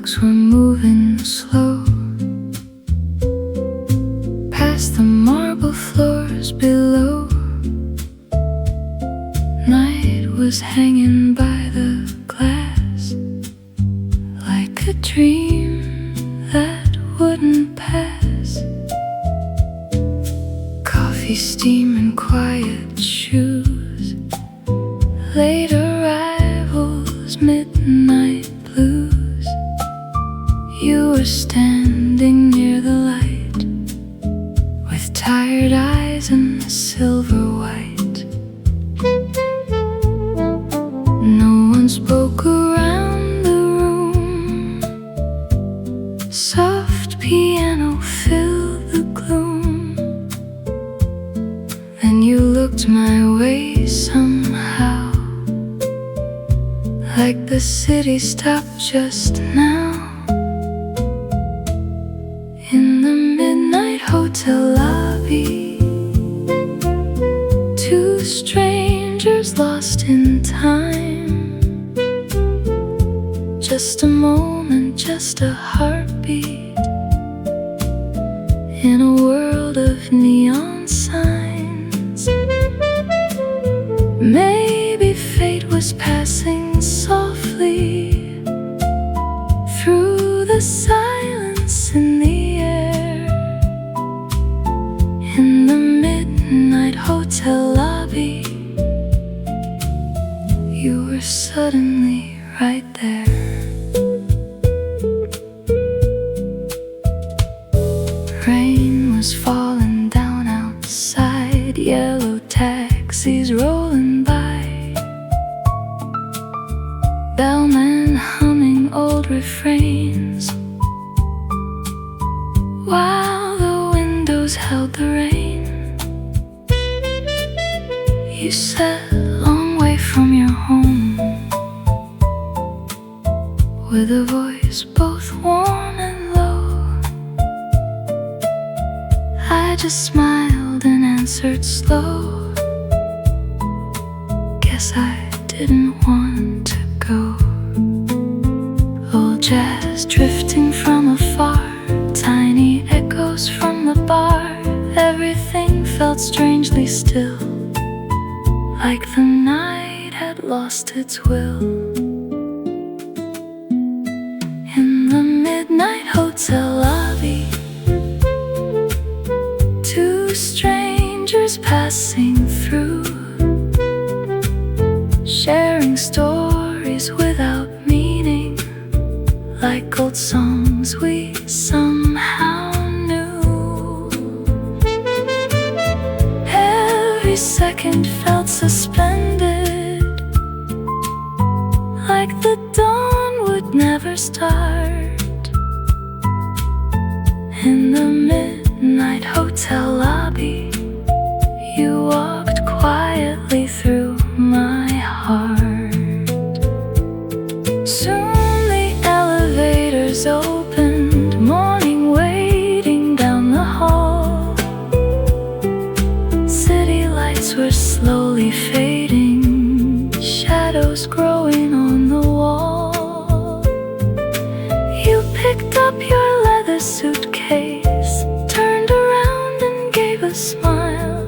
clocks were moving slow past the marble floors below. Night was hanging by the glass like a dream that wouldn't pass. Coffee, steam, and quiet shoes, late arrivals, midnight blues. You were standing near the light with tired eyes and silver white. No one spoke around the room. Soft piano filled the gloom. Then you looked my way somehow, like the city stopped just now. In the midnight hotel lobby, two strangers lost in time. Just a moment, just a heartbeat in a world of neon signs. Maybe fate was passing softly through the silence in the air. In the midnight hotel lobby, you were suddenly right there. Rain was falling down outside, yellow taxis rolling by, bellman humming old refrains, while the windows held the rain. You sat a long way from your home, with a voice both warm and low. I just smiled and answered slow. Guess I didn't want to go. Old jazz drifting from afar, tiny echoes from the bar. Everything felt strangely still, like the night had lost its will. In the midnight hotel lobby, two strangers passing through, sharing stories without meaning, like old songs we somehow knew. Every second felt suspended, like the dawn would never start. In the midnight hotel lobby, you walked quietly through my heart. Soon the elevators opened, morning waiting down the hall. City lights were slowly fading, shadows growing on the wall. You picked up your leather suitcase, turned around and gave a smile,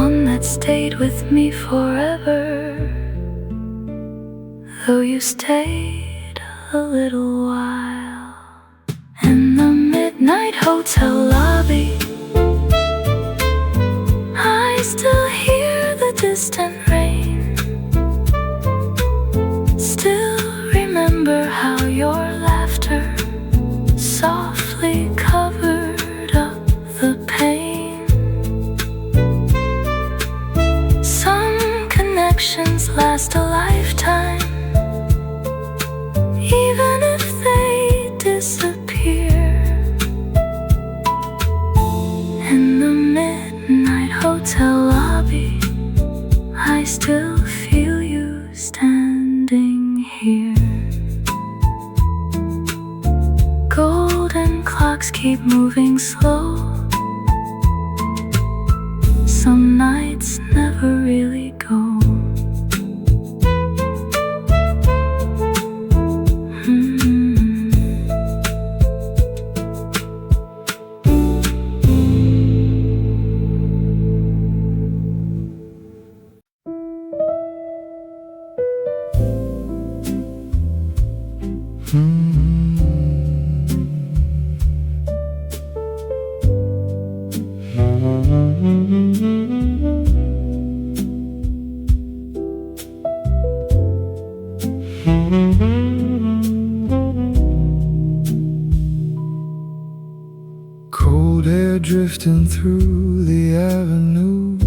one that stayed with me forever, though you stayed a little while. In the midnight hotel lobby, I still hear the distant rain, still remember how your laughter softly covered up the pain. Some connections last a lifetime, even if they disappear. In the midnight hotel lobby, I still feel you standing here. Golden clocks keep moving slow. Some nights never really go. Cold air drifting through the avenue,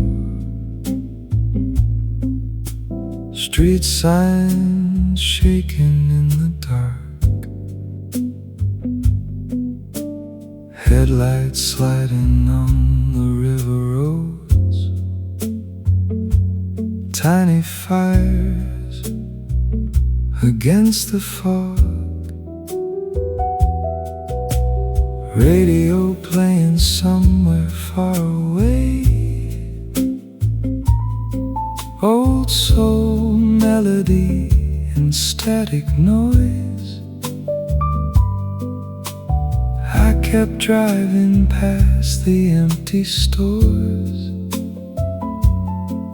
street signs shaking in the dark, headlights sliding on the river roads, tiny fires against the fog, radio playing somewhere far away, old soul melody and static noise. I kept driving past the empty stores,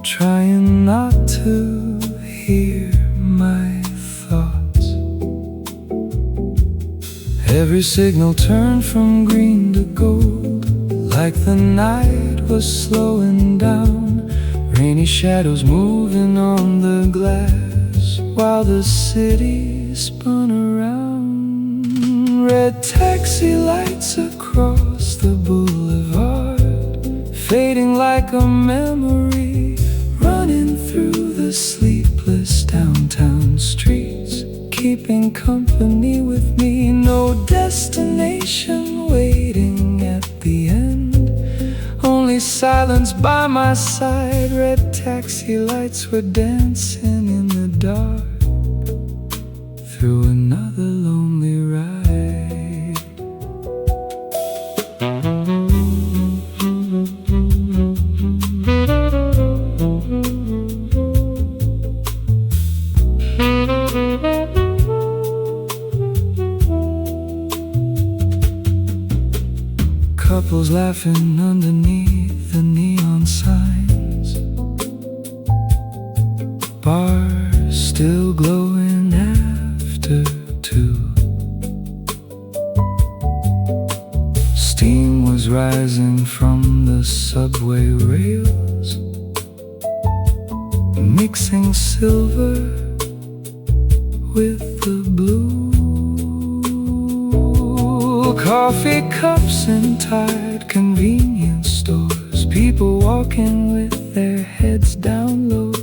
trying not to hear my thoughts. Every signal turned from green to gold, like the night was slowing down. Rainy shadows moving on the glass while the city spun around. Red taxi lights across the boulevard, fading like a memory, running through the sleepless downtown streets, keeping company with me. No destination waiting at the end, only silence by my side. Red taxi lights were dancing in the dark through another lonely ride. Couples laughing underneath the neon signs, bars still glowing after 2. Steam was rising from the subway rails, mixing silver with the blue. Coffee cups in tired convenience stores, people walking with their heads down low.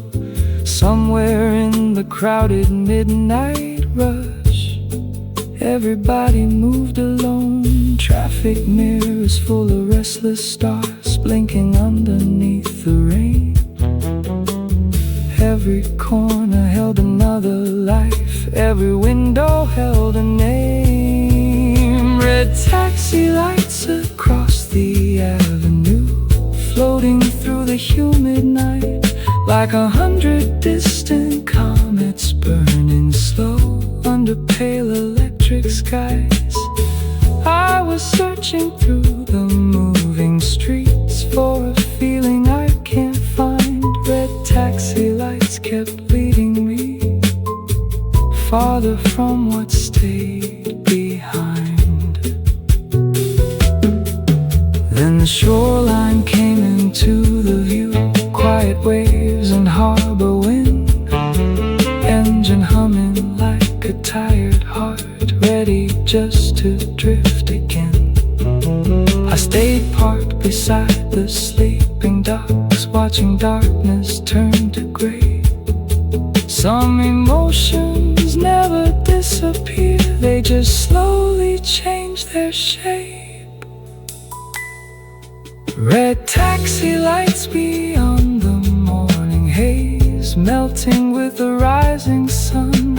Somewhere in the crowded midnight rush, everybody moved alone. Traffic mirrors full of restless stars blinking underneath the rain. Every corner held another life, every window held a name. Red taxi lights across the avenue, floating through the humid night, like 100 distant comets burning slow under pale electric skies. I was searching through the moving streets for a feeling I can't find. Red taxi lights kept leading me farther from what stayed behind. Then the shoreline came into the view, quiet waves and harbor wind, engine humming like a tired heart, ready just to drift again. I stayed parked beside the sleeping docks, watching darkness turn to gray. Some emotions never disappear, they just slowly change their shape. Red taxi lights beyond the morning haze, melting with the rising sun.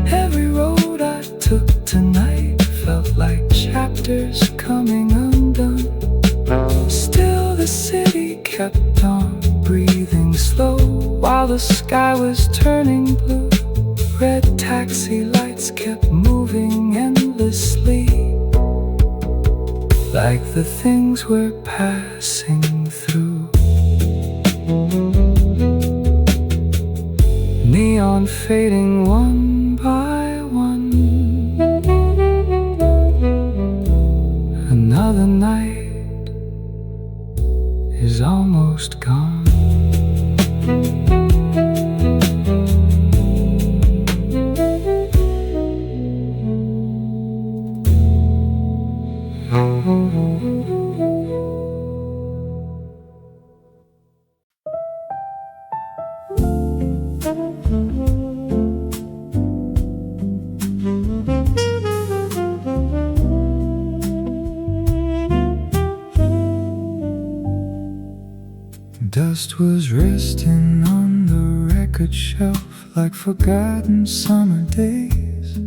Every road I took tonight felt like chapters coming undone. Still the city kept on breathing slow, while the sky was turning blue. Red taxi lights kept moving endlessly, like the things we're passing through. Neon fading one by one, another night is almost gone. Dust was resting on the record shelf like forgotten summer days.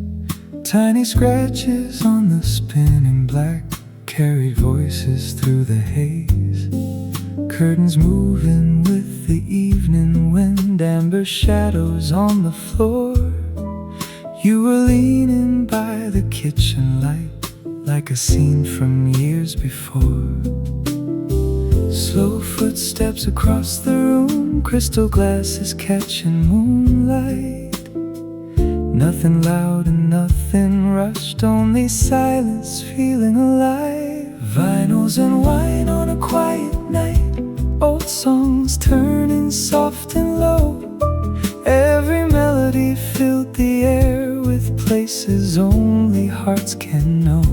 Tiny scratches on the spinning black carried voices through the haze. Curtains moving with the evening wind, amber shadows on the floor. You were leaning by the kitchen light like a scene from years before. Slow footsteps across the room, crystal glasses catching moonlight. Nothing loud and nothing rushed, only silence feeling alive. Vinyls and wine on a quiet night, old songs turning soft and low. Every melody filled the air with places only hearts can know.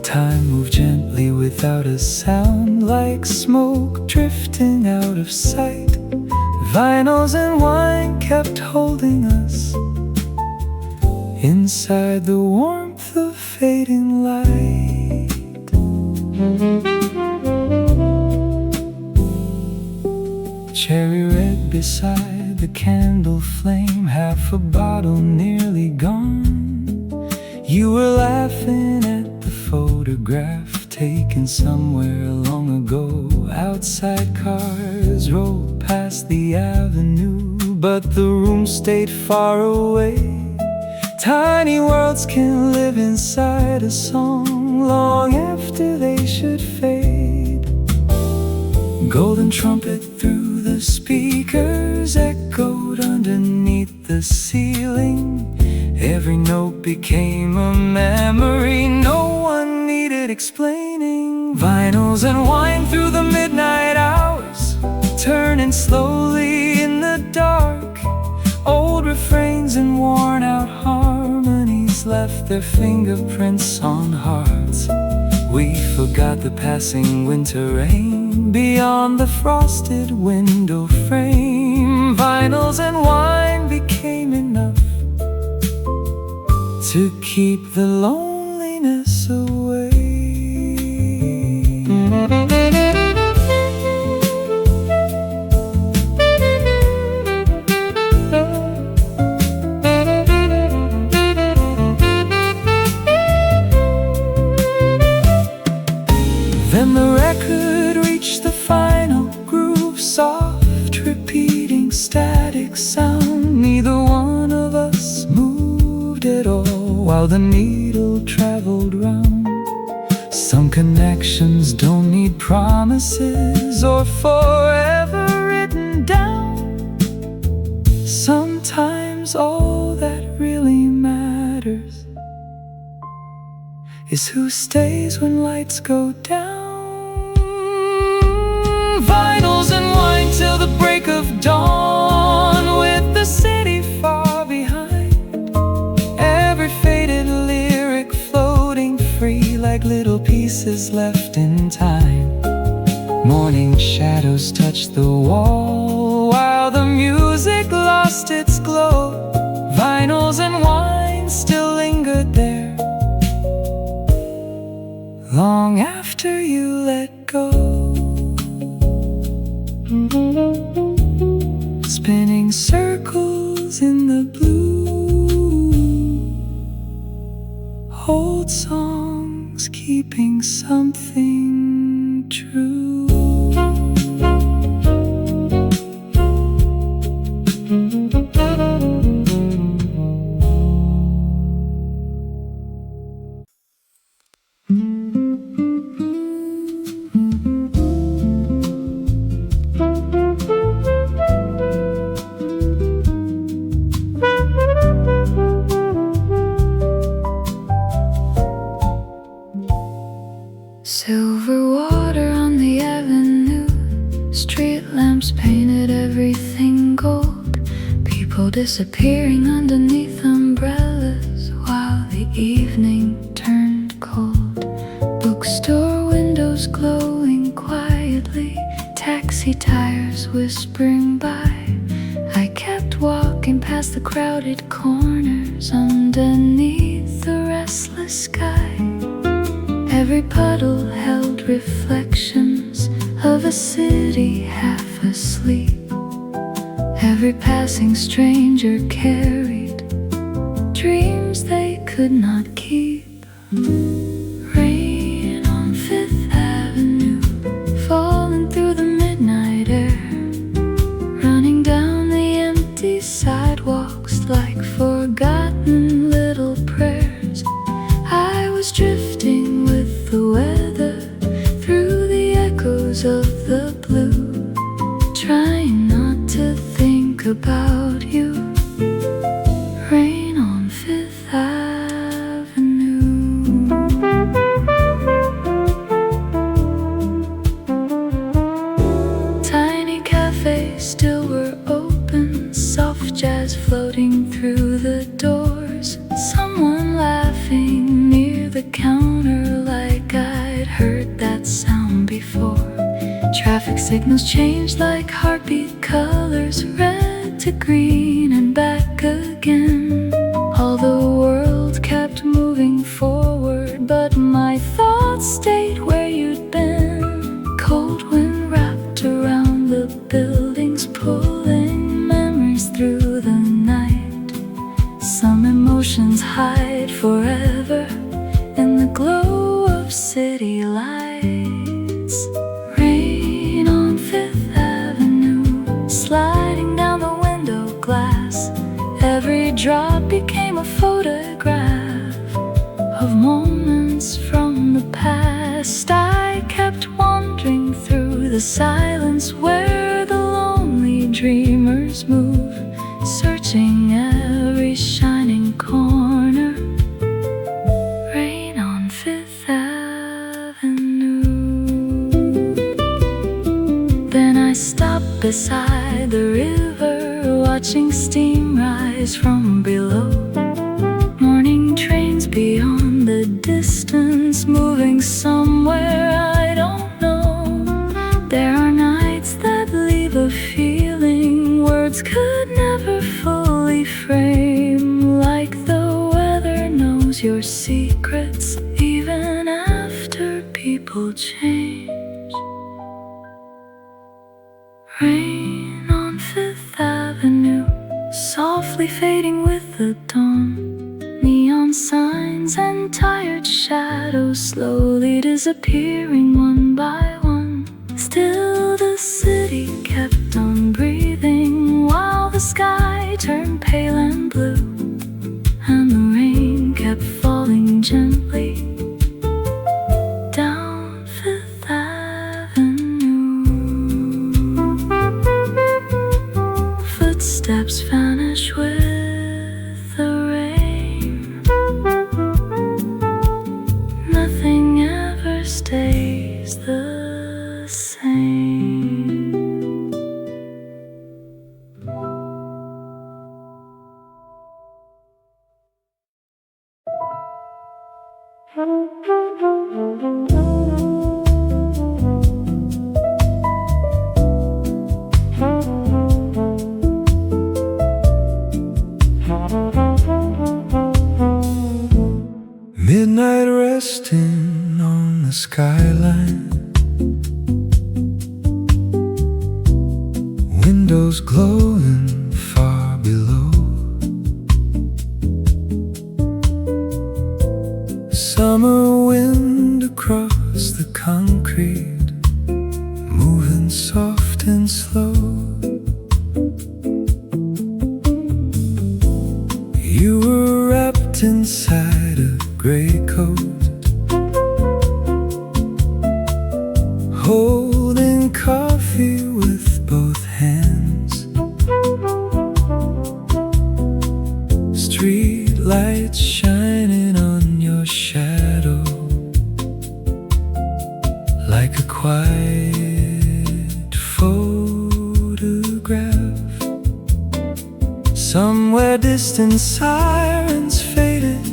Time moved gently without a sound, like smoke drifting out of sight. Vinyls and wine kept holding us inside the warmth of fading light. Cherry red beside the candle flame, half a bottle nearly gone. You were laughing at the photograph taken somewhere long ago. Outside cars rolled past the avenue, but the room stayed far away. Tiny worlds can live inside a song long after they should fade. Golden trumpet through the speakers echoed underneath the ceiling. Every note became a memory no one needed explaining. Vinyls and wine through the midnight hours, turning slowly in the dark. Old refrains and worn out harmonies left their fingerprints on hearts. We forgot the passing winter rain beyond the frosted window frame. Vinyls and wine became enough to keep the loneliness away. Then the record reached the final groove, soft, repeating, static sound. Neither one of us moved at all while the needle traveled round. Some connections don't need promises or forever written down. Sometimes all that really matters is who stays when lights go down. Vinyls and wine till the break of dawn, with the city far behind. Every faded lyric floating free like little pieces left in time. Morning shadows touched the wall while the music lost its glow. Vinyls and wine still lingered there long after you let go. Spinning circles in the blue, old songs keeping something true. Silver water on the avenue, street lamps painted everything gold. People disappearing underneath umbrellas while the evening turned cold. Bookstore windows glowing quietly, taxi tires whispering by. I kept walking past the crowded corners underneath the restless sky. Every puddle held reflections of a city half asleep. Every passing stranger carried dreams they could not keep. Rain on Fifth Avenue, falling through the midnight air, running down the empty sidewalks like forgotten little prayers. I was drifting with the weather through the echoes of the blue, trying not to think about you. Rain on Fifth Avenue. Tiny cafes still were open, soft jazz floating through the doors. Someone laughing near the counter like I'd heard that sound before. Traffic signals changed like heartbeat colors, red to green and back again. All the world kept moving forward, but my thoughts stayed where you'd been. Cold wind wrapped around the buildings, pulling memories through the night. Some emotions hide forever in the glow of city lights. Rain on Fifth Avenue, sliding down the window glass. Every drop became a photograph of moments from the past. I kept wandering through the silence where the lonely dreamers move, searching every shining corner. Rain on Fifth Avenue. Then I stopped beside the river, watching steam rise from below. Morning trains beyond the distance, moving somewhere I don't know. There are nights that leave a feeling words could never fully frame, like the weather knows your secrets even after people change. Rain on Fifth Avenue, softly fading with the dawn. Neon signs and tired shadows slowly disappearing one by one. Still the city kept on breathing while the sky turned pale and blue, and the rain kept falling gently down Fifth Avenue. Footsteps vanish with the rain. Nothing ever stays the same. Midnight resting on the skyline, windows glowing far below. Summer wind across the concrete, moving soft and slow. You were wrapped inside a gray coat, holding coffee with both hands. Street lights shining on your shadow like a quiet photograph. Somewhere distant sirens faded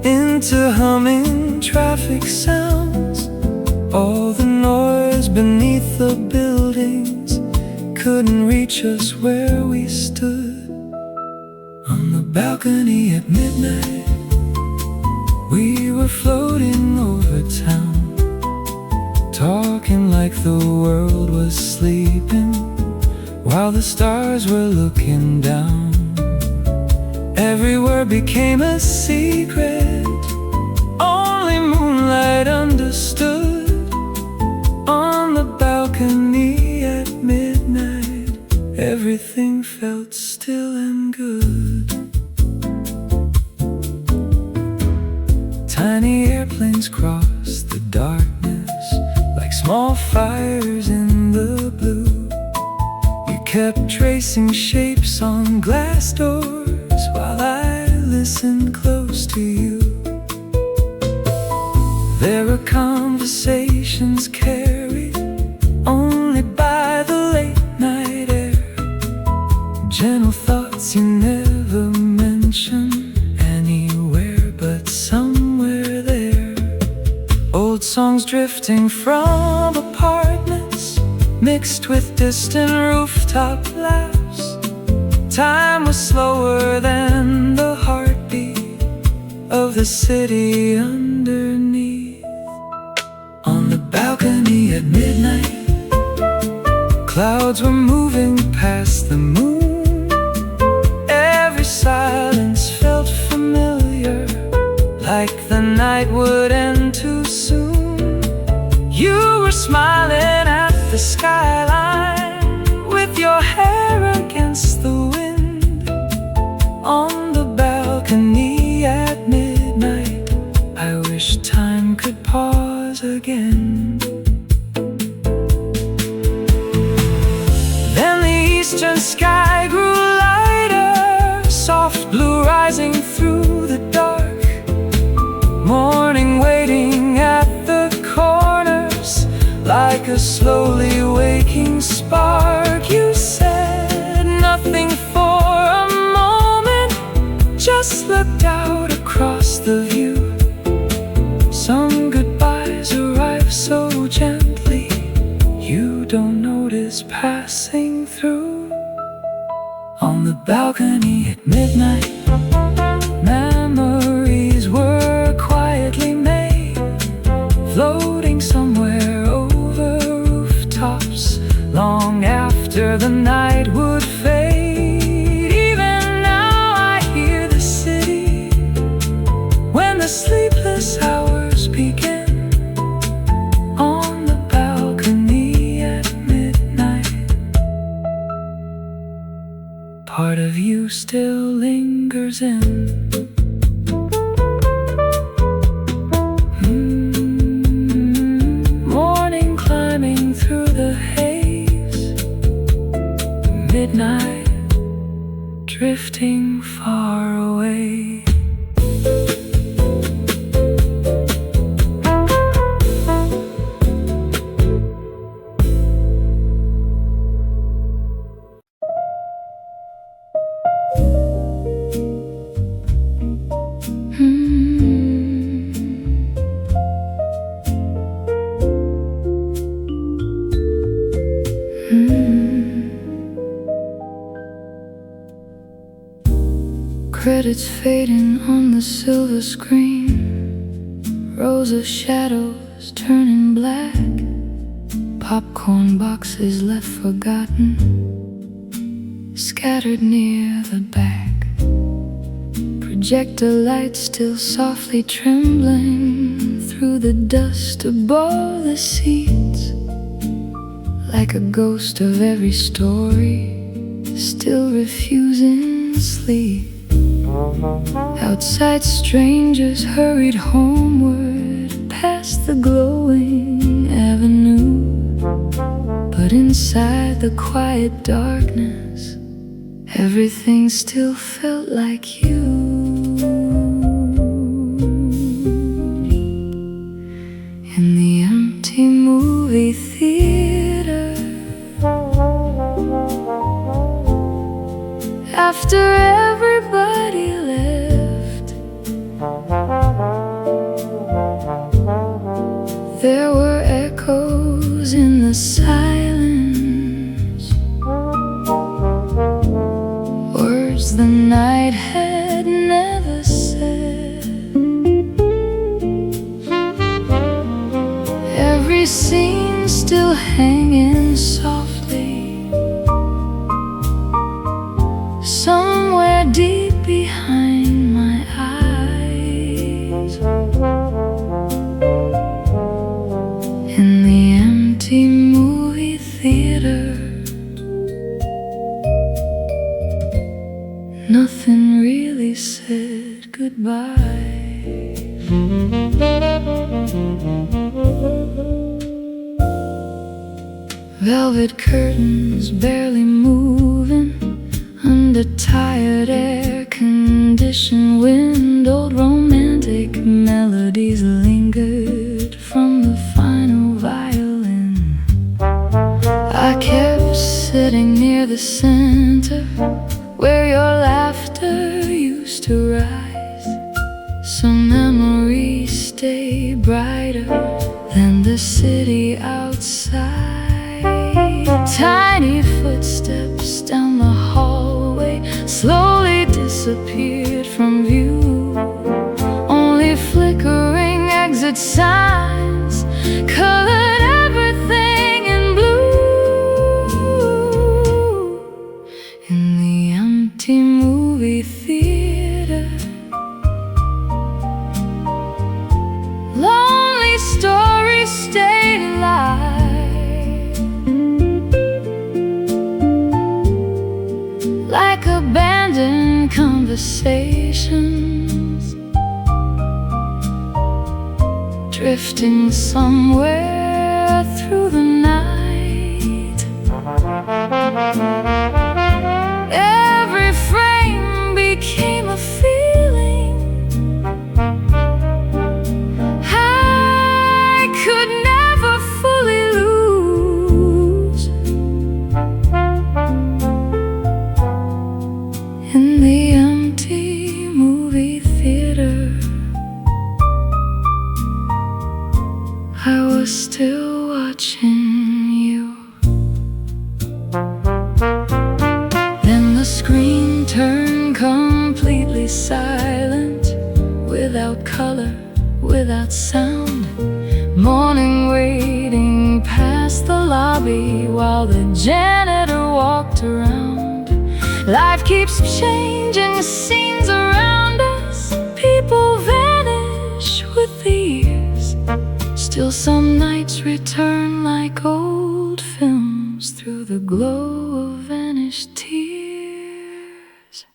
into humming traffic sounds. All the noise beneath the buildings couldn't reach us where we stood. balcony at midnight, we were floating over town, talking like the world was sleeping, while the stars were looking down. Every word became a secret, only moonlight understood. On the balcony at midnight, everything felt still and good. Tiny airplanes crossed the darkness like small fires in the blue. You kept tracing shapes on glass doors while I listened close to you. There were conversations carried only by the late night air, gentle thoughts you never mentioned anywhere but somewhere there. Old songs drifting from apartments, mixed with distant rooftop laughs. Time was slower than the heartbeat of the city underneath. On the balcony at midnight, clouds were moving past the moon. Every silence felt familiar, like the night would end too soon. You were smiling at the skyline with your hair against the wind. On the balcony at midnight, I wish time could pause again. Then the eastern sky grew lighter, soft blue rising through the dark. Morning waiting at the corners, like a slowly waking spark. You said nothing for a moment, just looked out across the view. Some goodbyes arrive so gently, you don't notice passing through. On the balcony at midnight, memories were quietly made, floating somewhere over rooftops, long after the night would fade. Even now I hear the city when the sleepless hours begin. On the balcony at midnight, part of you still lingers in. Morning climbing through the haze, midnight drifting far away. Credits fading on the silver screen, rows of shadows turning black, popcorn boxes left forgotten, scattered near the back. Projector lights still softly trembling through the dust above the seats, like a ghost of every story still refusing sleep. Outside strangers hurried homeward past the glowing avenue, but inside the quiet darkness, everything still felt like you. In the empty movie theater, after everybody left, there were echoes in the silence, words the night had still hanging softly somewhere deep behind my eyes. In the empty movie theater, nothing really said goodbye. Velvet curtains barely moving under tired air-conditioned wind. Old romantic melodies lingered from the final violin. I kept sitting near the center where your laughter used to rise, so memories stay brighter than the city outside. Tiny footsteps down the hallway slowly disappeared from view. Only flickering exit signs colored everything in blue. In the empty movie theater, lonely stories stayed alive. Like abandoned conversations drifting somewhere through the night. Every frame became a feeling I could never fully lose. In the empty movie theater, I was still watching you. Then the screen turned completely silent, without color, without sound. Morning waiting past the lobby while the janitor walked around. Life keeps changing scenes around us. People vanish with the years. Still some nights return like old films through the glow of vanished tears.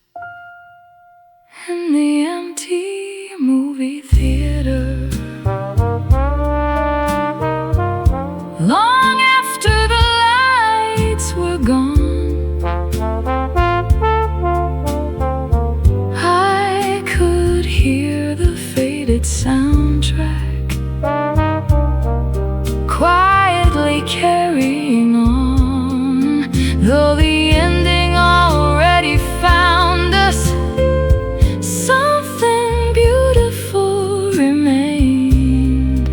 In the empty movie theater, long after the lights were gone, I could hear the faded soundtrack quietly carrying on. Though the ending already found us, something beautiful remained.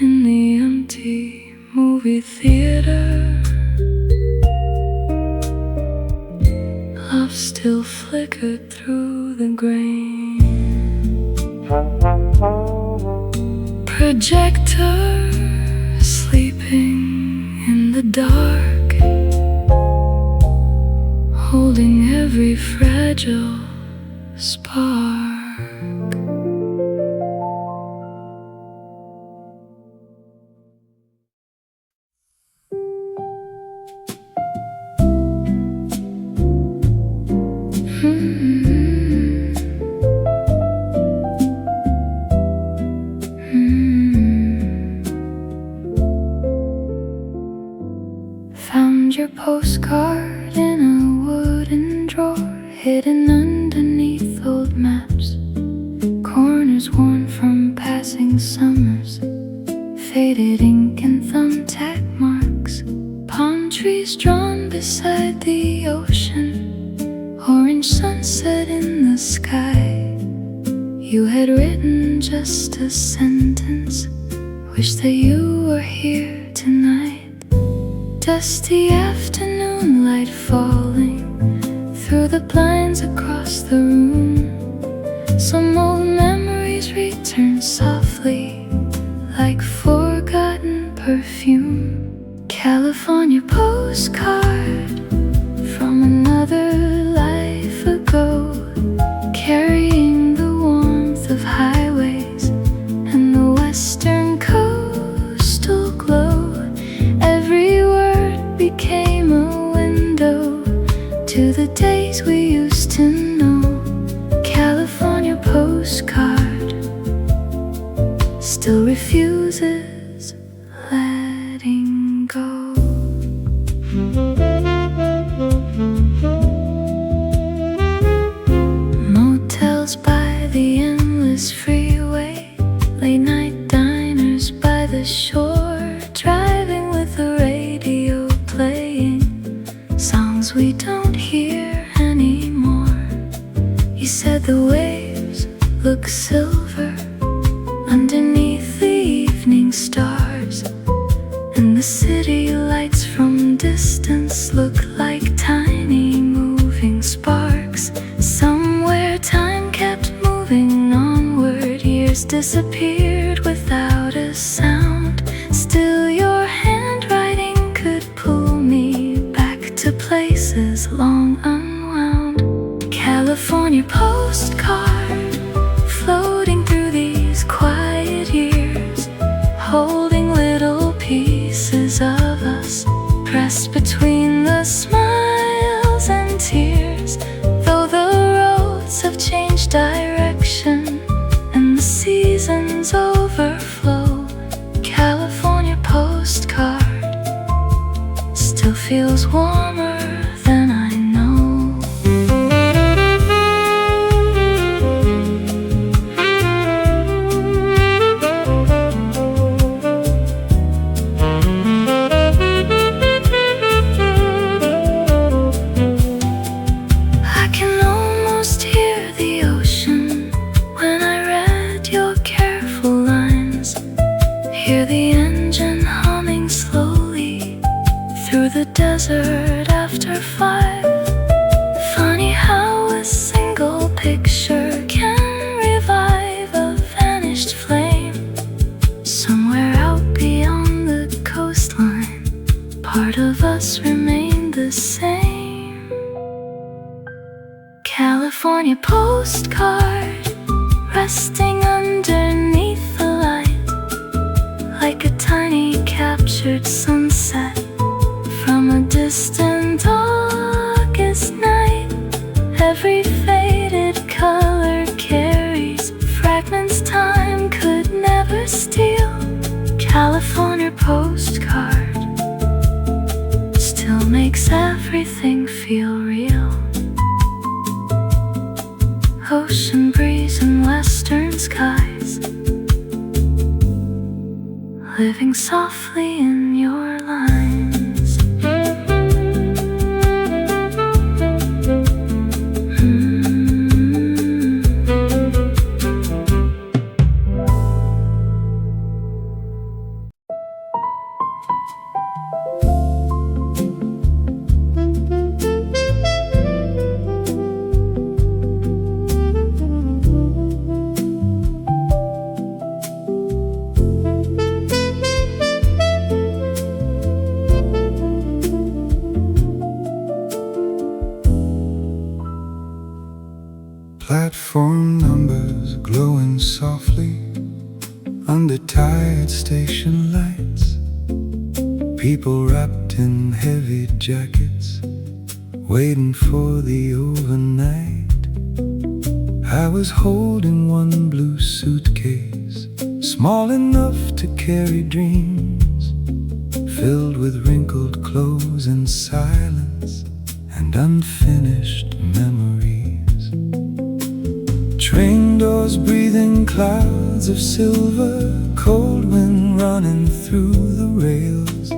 In the empty movie theater, love still flickered through the grain. Projector sleeping in the dark, holding every fragile spark. Found your postcard in a wooden drawer, hidden underneath old maps. Corners worn from passing summers, faded ink and thumbtack marks. Palm trees drawn beside the ocean, orange sunset in the sky. You had written just a sentence, wish that you were here tonight. Dusty afternoon light falling through the blinds across the room. Some old memories memories return softly like forgotten perfume. California postcard from another life ago, carrying the warmth of highways and the western coastal glow. Every word became a window to the days we used to know. California postcard still refuses letting go. Motels by the endless freeway, late night diners by the shore, driving with the radio playing songs we don't hear anymore. You said the waves look silver underneath the evening stars, and the city lights from distance look like tiny moving sparks. Somewhere time kept moving onward, years disappeared without a sound. Still your handwriting could pull me back to places long unwound. California postcard floating through these quiet years, holding little pieces of us pressed between the smiles and tears. Though the roads have changed direction and the seasons overflow, California postcard still feels warmer than I know. I can almost hear the ocean when I read your careful lines, hear the engine humming slowly through the desert after 5. Funny how a single picture can revive a vanished flame. Somewhere out beyond the coastline, part of us remained the same. California postcard resting underneath the light, like a tiny captured sunset from a distant August night. Every faded color carries fragments time could never steal. California postcard still makes everything feel real. Ocean breeze and western skies, living softly in your lines. Platform numbers glowing softly under tired station lights. People wrapped in heavy jackets, waiting for the overnight. I was holding one blue suitcase, small enough to carry dreams, filled with wrinkled clothes and silence and unfinished memories. Train doors breathing clouds of silver, cold wind running through the rails.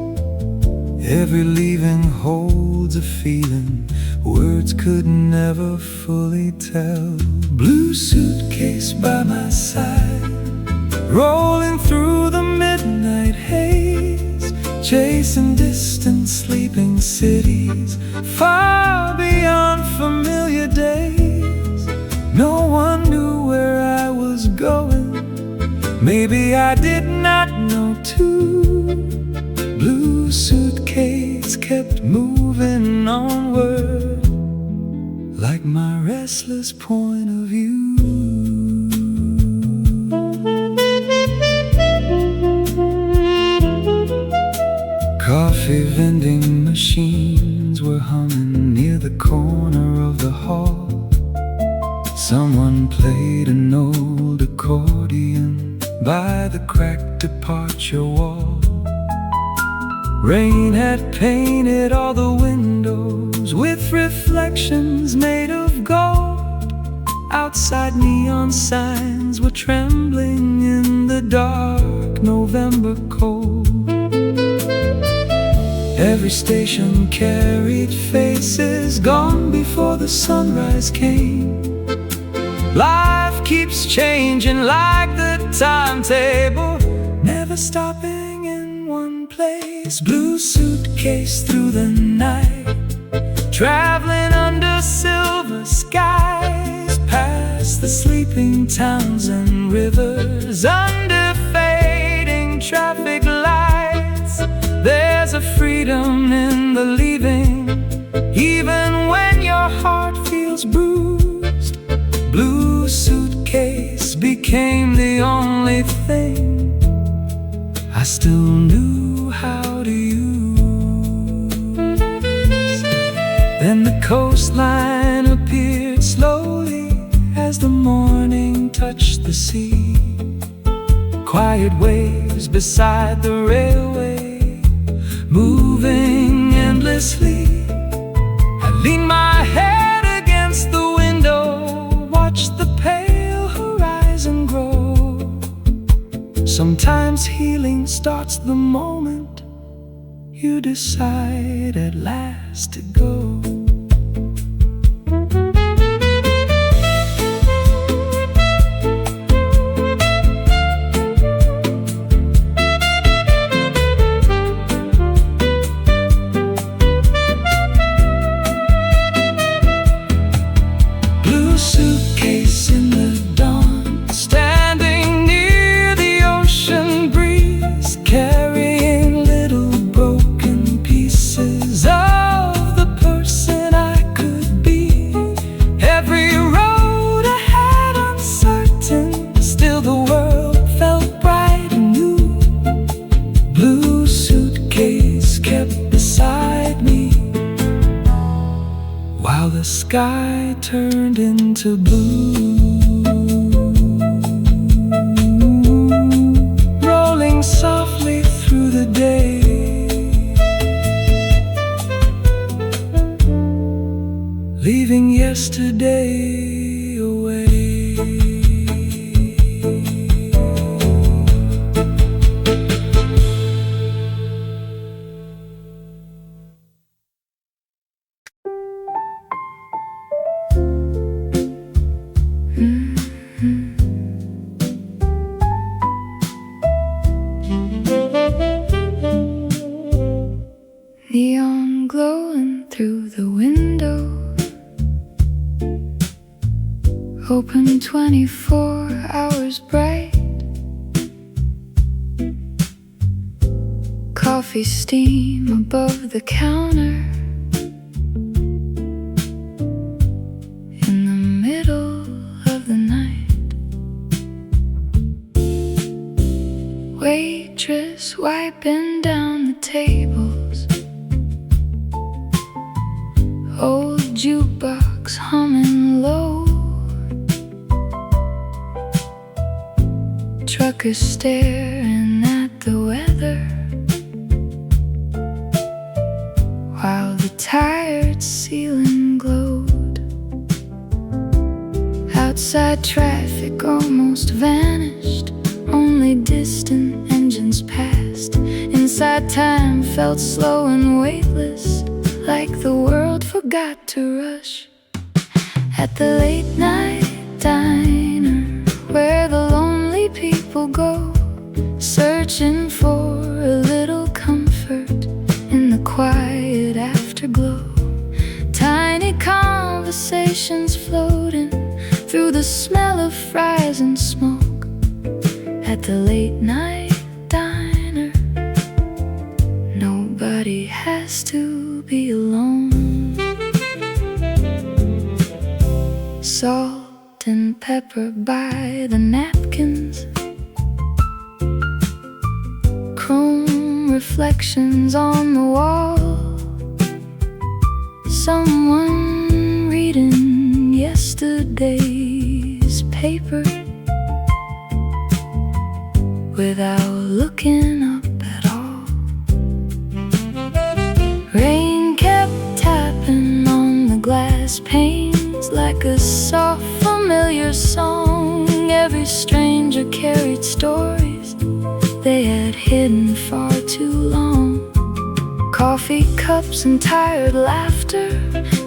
Every leaving holds a feeling words could never fully tell. Blue suitcase by my side, rolling through the midnight haze, chasing distant sleeping cities far beyond familiar days. No one knew where I was going, Maybe I did not know too. Blue suitcase kept moving onward, like my restless point of view. Coffee vending machines were humming near the corner of the hall. Someone played an old accordion by the cracked departure wall. Rain had painted all the windows with reflections made of gold. Outside neon signs were trembling in the dark November cold. Every station carried faces gone before the sunrise came. Life keeps changing like the timetable, never stopping in one place. Blue suitcase through the night, traveling under silver skies, past the sleeping towns and rivers, under fading traffic lights. There's a freedom in the leaving, even when your heart feels bruised. Blue suitcase became the only thing I still knew how to use. Then the coastline appeared slowly as the morning touched the sea. Quiet waves beside the railway, moving endlessly. I leaned my head against the window, watched the pale horizon grow. Sometimes healing starts the moment you decide at last to go. The sky turned into blue, rolling softly through the day. Leaving yesterday away. Neon glowing through the window, open 24 hours bright. Coffee steam above the counter, in the middle of the night. Waitress wiping down the tables, old jukebox humming low. Trucker staring at the weather, while the tired ceiling glowed. Outside traffic almost vanished, only distant engines passed. Inside time felt slow and weightless, like the world forgot to rush. At the late night diner, where the lonely people go, searching for a little comfort in the quiet afterglow. Tiny conversations floating through the smell of fries and smoke, at the late night diner. Nobody has to be alone. Salt and pepper by the napkins, chrome reflections on the wall, someone reading yesterday's paper without looking up at all. Rain kept tapping on the glass panes like a soft familiar song. Every stranger carried stories they had hidden far too long. Coffee cups and tired laughter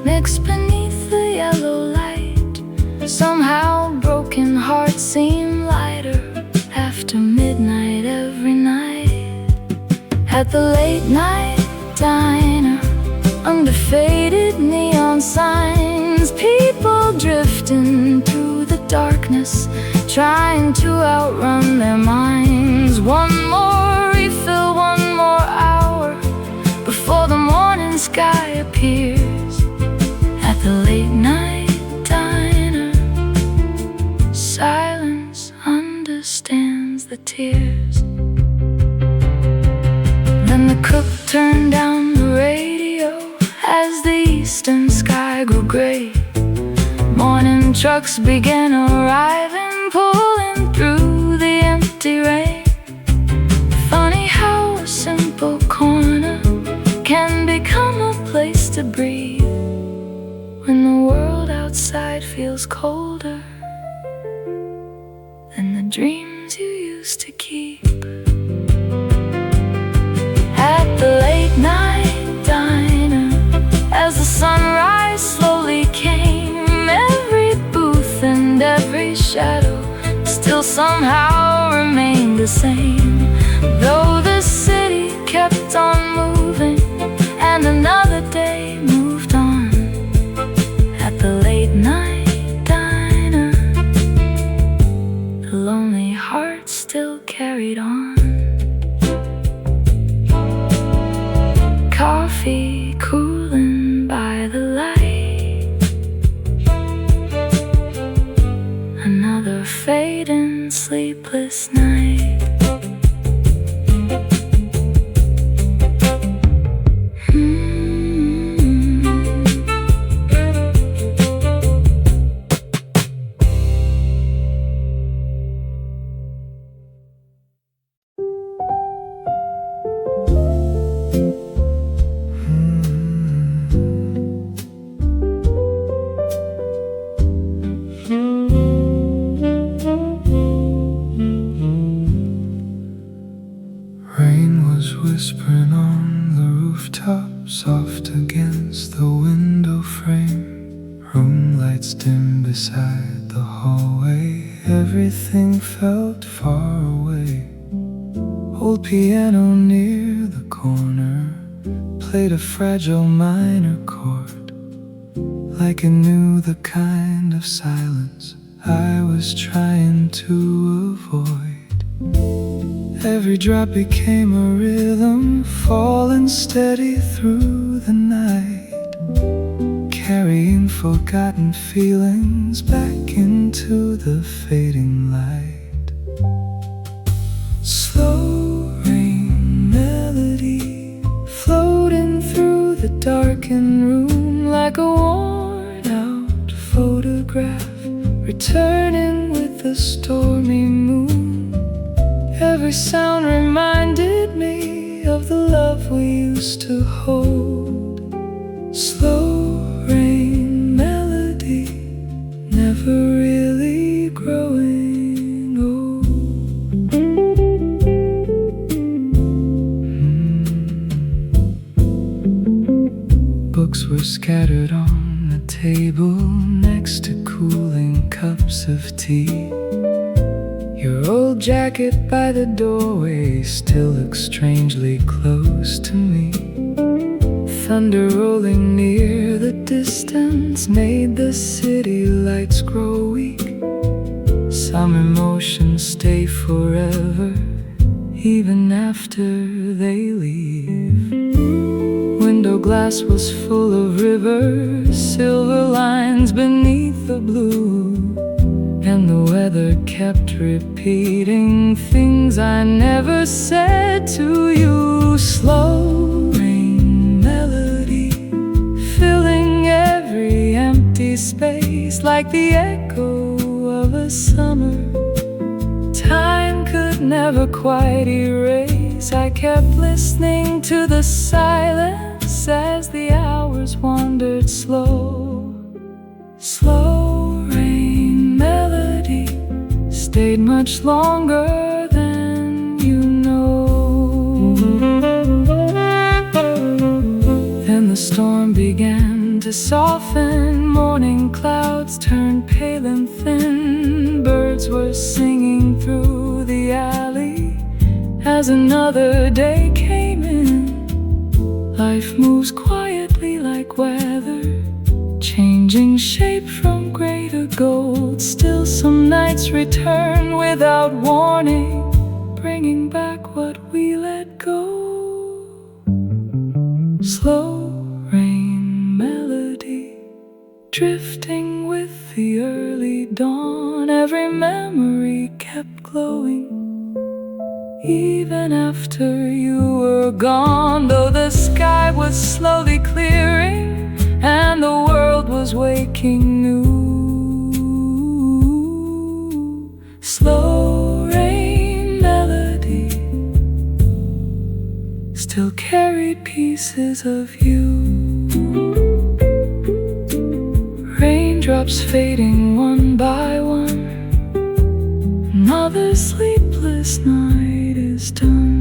mixed beneath the yellow light. Somehow broken hearts seem lighter after midnight every night. At the late night diner, under faded neon signs, people drifting through the darkness, trying to outrun their minds. One more refill, one more hour before the morning sky appears. At the late night diner, silence understands the tears. Then the cook turned down the radio as the eastern sky grew gray. Morning trucks began arriving, pulling through the empty rain. Funny how a simple corner can become a place to breathe when the world outside feels colder than the dreams you used to keep. At the late night diner, as the sunrise slowly came, every booth and every shadow still somehow remained the same. Though the city kept on moving and another day moved on, at the late night diner, the lonely heart still carried on. Coffee cooling by the light, another fading sleepless night. Whispering on the rooftop, soft against the window frame. Room lights dim beside the hallway. Everything felt far away. Old piano near the corner played a fragile minor chord, like it knew the kind of silence I was trying to avoid. Every drop became a rhythm, falling steady through the night, carrying forgotten feelings back into the fading light. Slow rain melody floating through the darkened room, like a worn out photograph returning with the stormy moon. Every sound reminded me of the love we used to hold. Slow rain melody, never really growing old. Books were scattered on the table next to cooling cups of tea. Your old jacket by the doorway still looks strangely close to me. Thunder rolling near the distance made the city lights grow weak. Some emotions stay forever, even after they leave. Window glass was full of rivers, silver lines beneath the blue. And the weather kept repeating things I never said to you. Slow rain melody, filling every empty space, like the echo of a summer time could never quite erase. I kept listening to the silence as the hours wandered slow. Slow rain melody stayed much longer than you know. Then the storm began to soften. Morning clouds turned pale and thin. Birds were singing through the alley as another day came in. Life moves quietly like weather, changing shape from gray to gold. Still some nights return without warning, bringing back what we let go. Slow rain melody, drifting with the early dawn. Every memory kept glowing, even after you were gone. Though the sky was slowly clearing and the world was waking new, slow rain melody still carried pieces of you. Raindrops fading one by one, another sleepless night is done.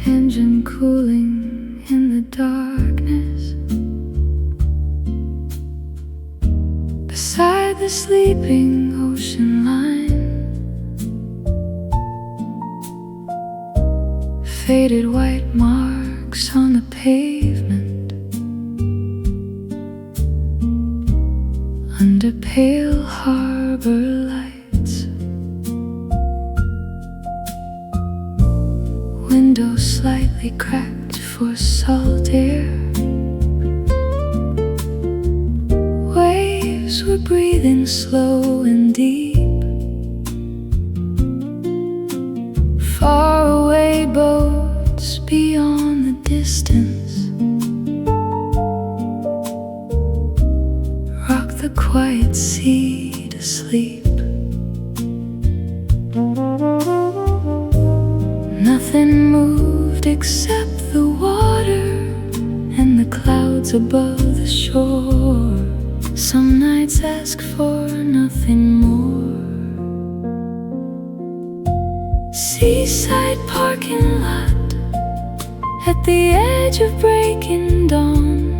Engine cooling in the darkness, beside the sleeping ocean line. Faded white marks on the pavement, under pale harbor lights. Window slightly cracked for salt air. Waves were breathing slow and deep. Far away boats beyond the distance rock the quiet sea to sleep. Nothing moved except the water and the clouds above the shore. Some nights ask for nothing more. Seaside parking lot, at the edge of breaking dawn,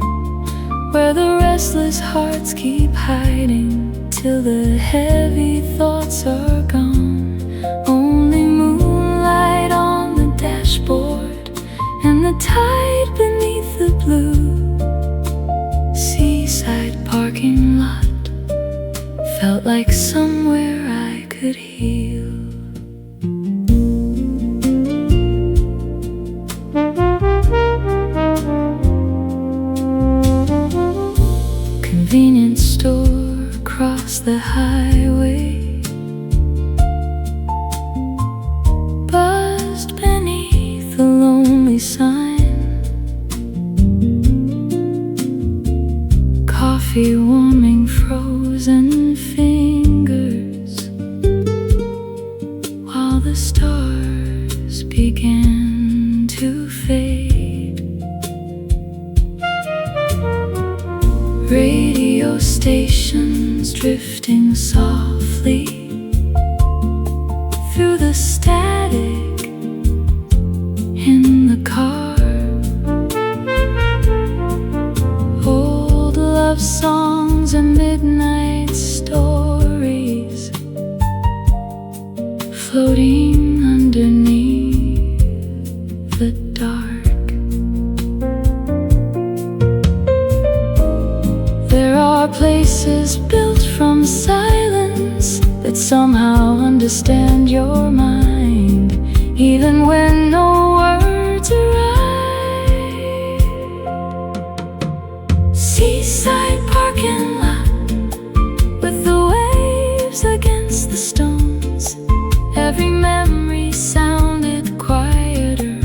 where the restless hearts keep hiding till the heavy thoughts are gone. Only moonlight on the dashboard and the tide beneath the blue. Seaside parking lot felt like somewhere I could heal. Convenience store across the highway buzzed beneath a lonely sign. Coffee warming frozen fingers while the stars began to fade. drifting softly through the static in the car. Old love songs and midnight stories floating underneath the dark. There are places built from silence that somehow understand your mind, even when no words arrive. Seaside parking lot with the waves against the stones. Every memory sounded quieter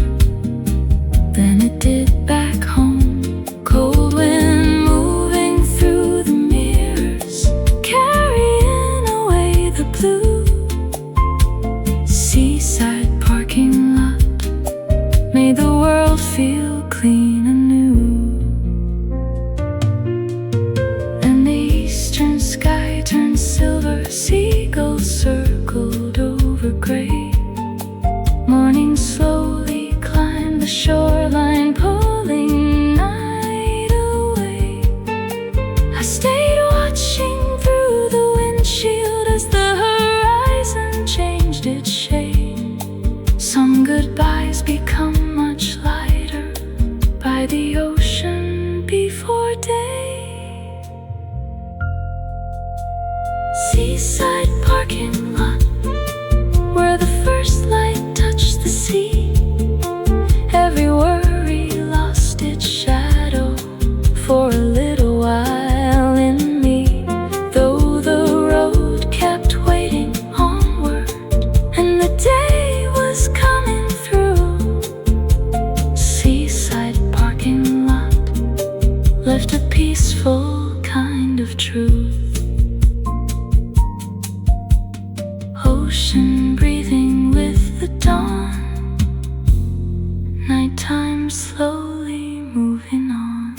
than it did back home. Cold wind moving through the mirrors, carrying away the blue. Seaside parking lot made the world feel clean and new. And the eastern sky turned silver, seagulls circled over gray. Morning slowly climbed the shoreline, pulling night away. I stayed watching through the windshield as the horizon changed its shade. Some goodbyes become much lighter by the ocean before day. Seaside parking lot, where the first light touched the sea. Every worry lost its shadow for a little while in me. Though the road kept waiting onward and the day was coming through, Seaside parking lot left a peaceful kind of truth. Ocean breathing with the dawn, nighttime slowly moving on.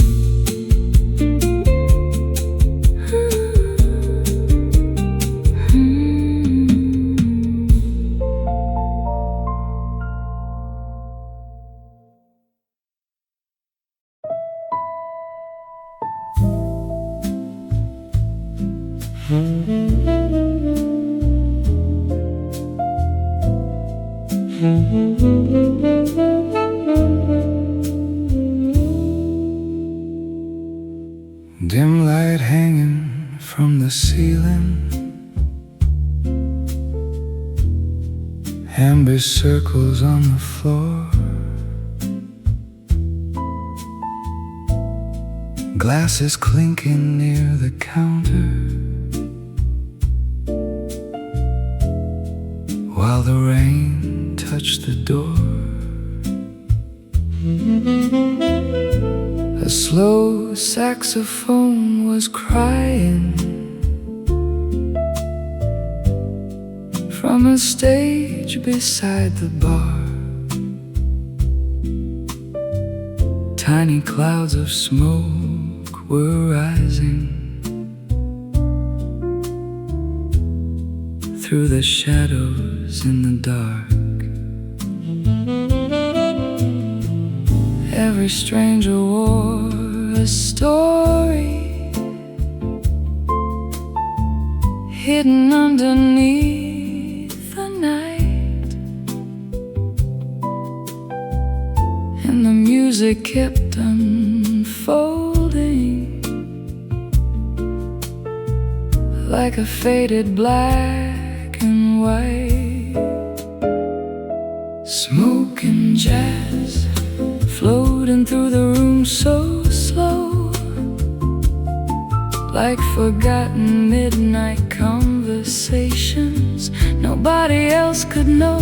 Dim light hanging from the ceiling, amber circles on the floor, glasses clinking near the counter, while the rain touched the door. A slow saxophone was crying from a stage beside the bar. Tiny clouds of smoke were rising through the shadows in the dark. Every stranger wore a story hidden underneath the night, and the music kept unfolding like a faded black and white. Smoking jazz floating through the room so slow, like forgotten midnight conversations nobody else could know.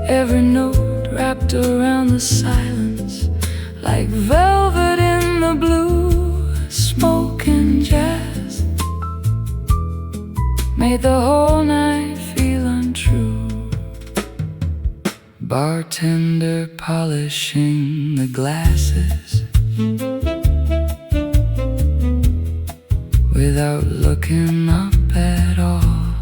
Every note wrapped around the silence like velvet in the blue. Smoking jazz made the whole night feel untrue. Bartender polishing the glasses with without looking up at all.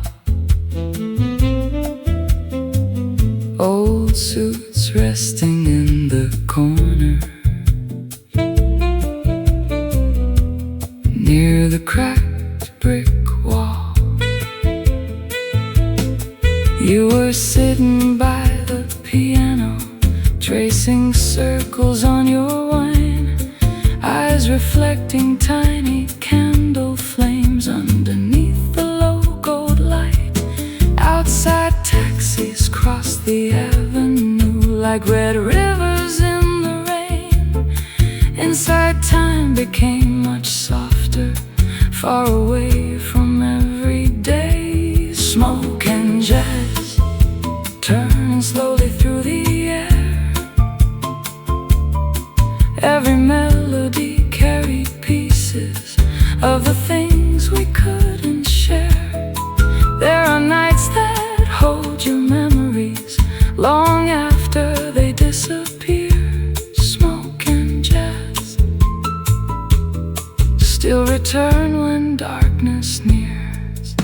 Old suits resting in the corner near the cracked brick wall. You were sitting by the piano, tracing circles on your wine, eyes reflecting tiny candle flames underneath the low gold light. Outside, taxis cross the avenue like red rivers in the rain. Inside, time became much softer, far away from everyday smoke and jazz, turning slowly through the air. Every melody carried pieces of the things we couldn't share. There are nights that hold your memories long after they disappear. Smoke and jazz still return when darkness nears.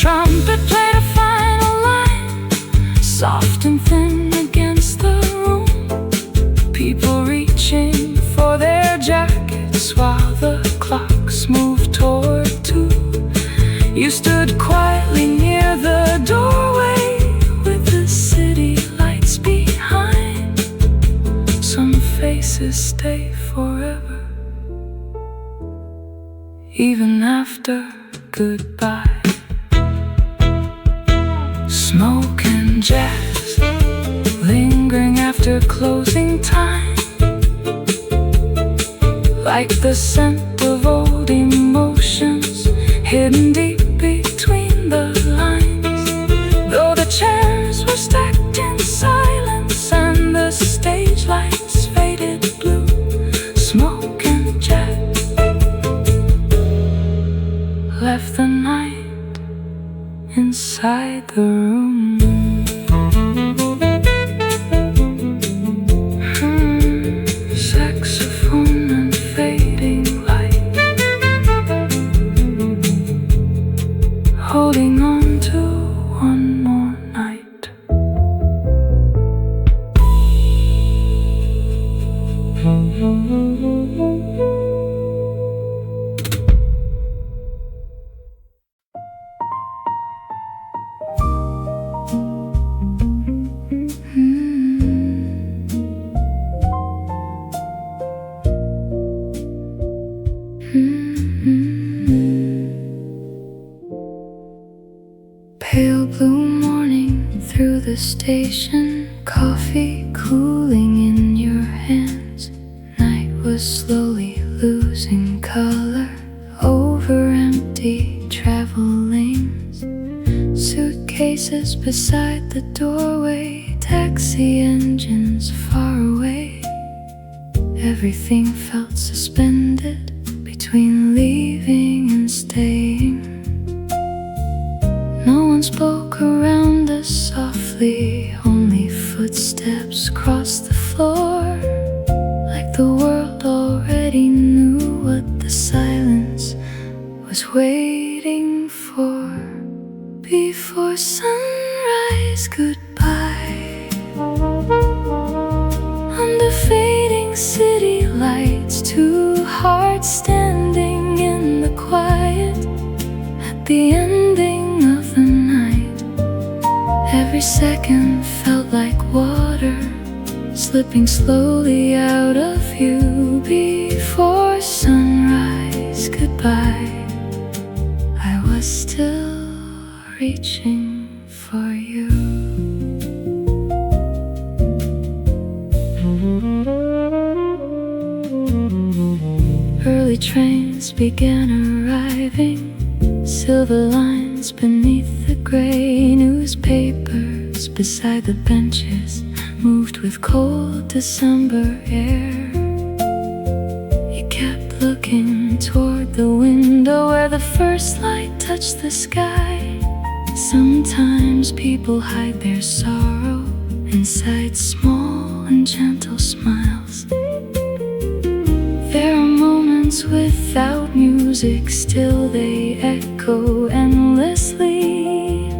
Trumpet played a final line, soft and thin against the room. People reaching for their jackets while the clocks moved toward 2. You stood quietly near the doorway with the city lights behind. Some faces stay forever, even after goodbye. Smoke and jazz, lingering after closing time, like the scent of old emotions hidden deep between the lines. Though the chairs were stacked in silence and the stage lights faded blue, smoke and jazz left the night inside the room. Saxophone and fading light, holding on to one more night. Pale blue morning through the station, coffee cooling in your hands. Night was slowly losing color over empty travel lanes. Suitcases beside the doorway, taxi engines far away. Everything felt suspended between leaving and staying. No one spoke around us softly, only footsteps crossed the floor, like the world already knew what the silence was waiting for. Before sunrise, goodbye. Under fading city lights, 2 hearts standing in the quiet at the ending of the night. Every second felt like water slipping slowly out of view. Before sunrise, goodbye. I was still reaching for you. Early trains began arriving, silver lines beneath the gray. Newspapers beside the benches moved with cold December air. You kept looking toward the window where the first light touched the sky. Sometimes people hide their sorrow inside small and gentle smiles. There are moments without music, still they echo endlessly,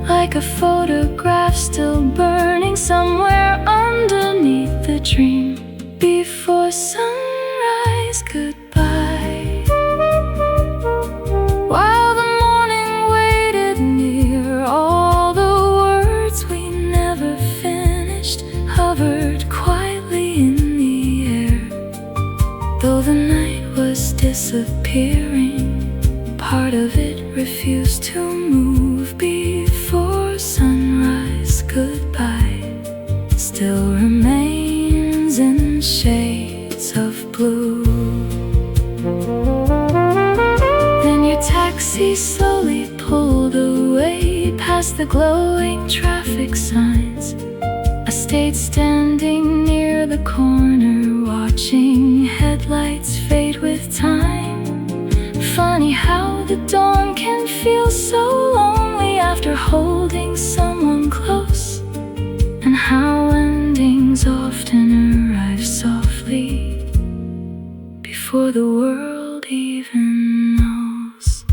like a photograph still burning somewhere underneath the dream. Before sunrise, goodbye. While the morning waited near, all the words we never finished hovered quietly in the air. Though the night was disappearing, part of it refused to move. Before sunrise, goodbye still remains in shades of blue. Then your taxi slowly pulled away past the glowing traffic signs. I stayed standing near the corner, watching headlights fade with time. Funny how the dawn can feel so lonely after holding someone close, and how endings often arrive softly before the world even knows.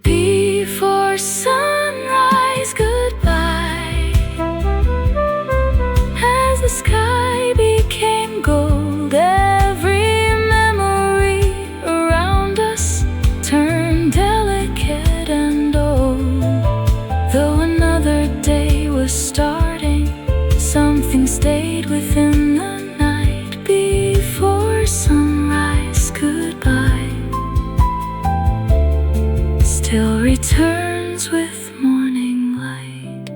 Before sunrise, goodbye. As the sky became gold, every memory around us turned delicate and old. Though another day was starting, something stayed within the night. Before sunrise, goodbye still returns with morning light.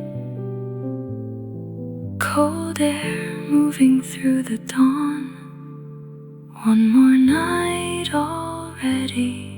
Cold air moving through the dawn. One more night already.